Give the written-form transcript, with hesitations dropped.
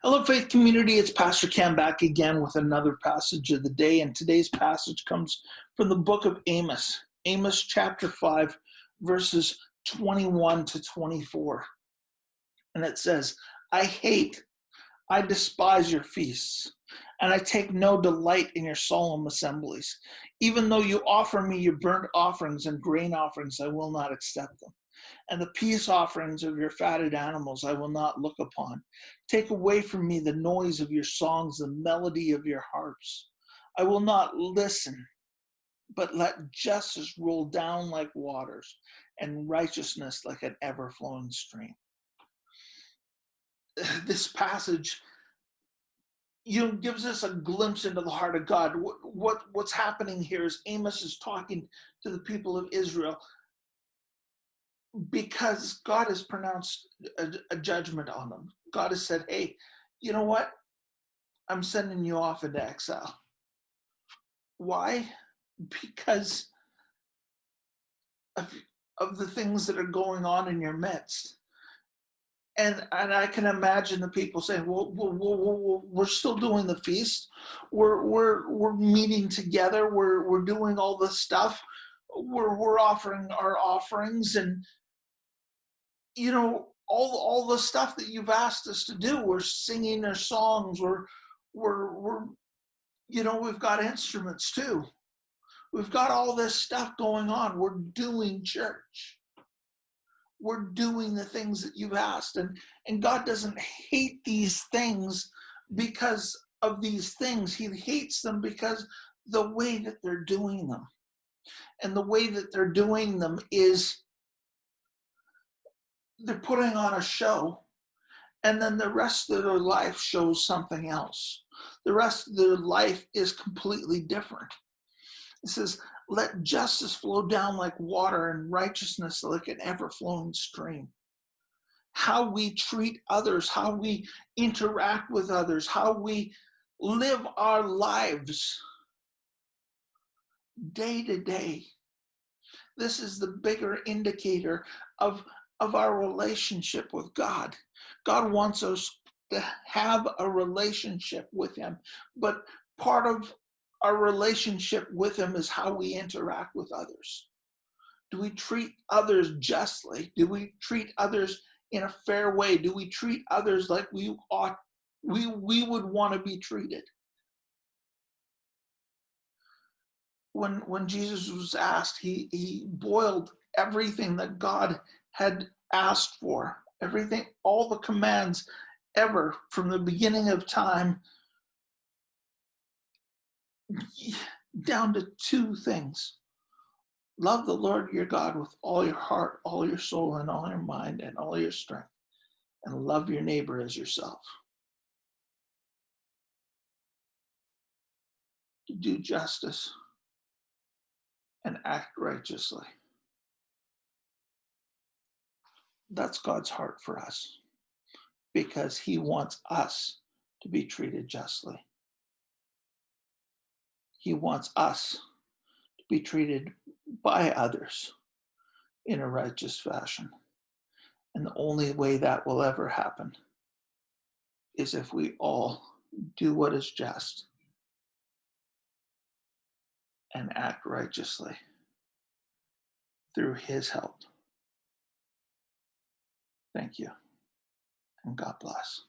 Hello, Faith Community. It's Pastor Cam back again with another passage of the day. And today's passage comes from the book of Amos, Amos chapter 5, verses 21 to 24. And it says, I despise your feasts, and I take no delight in your solemn assemblies. Even though you offer me your burnt offerings and grain offerings, I will not accept them. And the peace offerings of your fatted animals I will not look upon. Take away from me the noise of your songs, the melody of your harps. I will not listen, but let justice roll down like waters and righteousness like an ever-flowing stream. This passage, gives us a glimpse into the heart of God. What's happening here is Amos is talking to the people of Israel because God has pronounced a judgment on them. God has said, hey, you know what? I'm sending you off into exile. Why? Because of the things that are going on in your midst. And I can imagine the people saying, well, we're still doing the feast. We're meeting together. We're doing all this stuff. We're offering our offerings, and all the stuff that you've asked us to do. We're singing our songs. We're we've got instruments too. We've got all this stuff going on. We're doing church. We're doing the things that you've asked. And God doesn't hate these things because of these things. He hates them because the way that they're doing them. And the way that they're doing them is they're putting on a show, and then the rest of their life shows something else. The rest of their life is completely different. It says, let justice flow down like water and righteousness like an ever-flowing stream. How we treat others, how we interact with others, how we live our lives day to day. This is the bigger indicator of our relationship with God. God wants us to have a relationship with him, but part of our relationship with him is how we interact with others. Do we treat others justly? Do we treat others in a fair way? Do we treat others like we would want to be treated? When Jesus was asked, he boiled everything that God had asked for, everything, all the commands ever from the beginning of time, down to two things. Love the Lord your God with all your heart, all your soul, and all your mind, and all your strength. And love your neighbor as yourself. Do justice and act righteously. That's God's heart for us, because he wants us to be treated justly. He wants us to be treated by others in a righteous fashion. And the only way that will ever happen is if we all do what is just and act righteously through his help. Thank you, and God bless.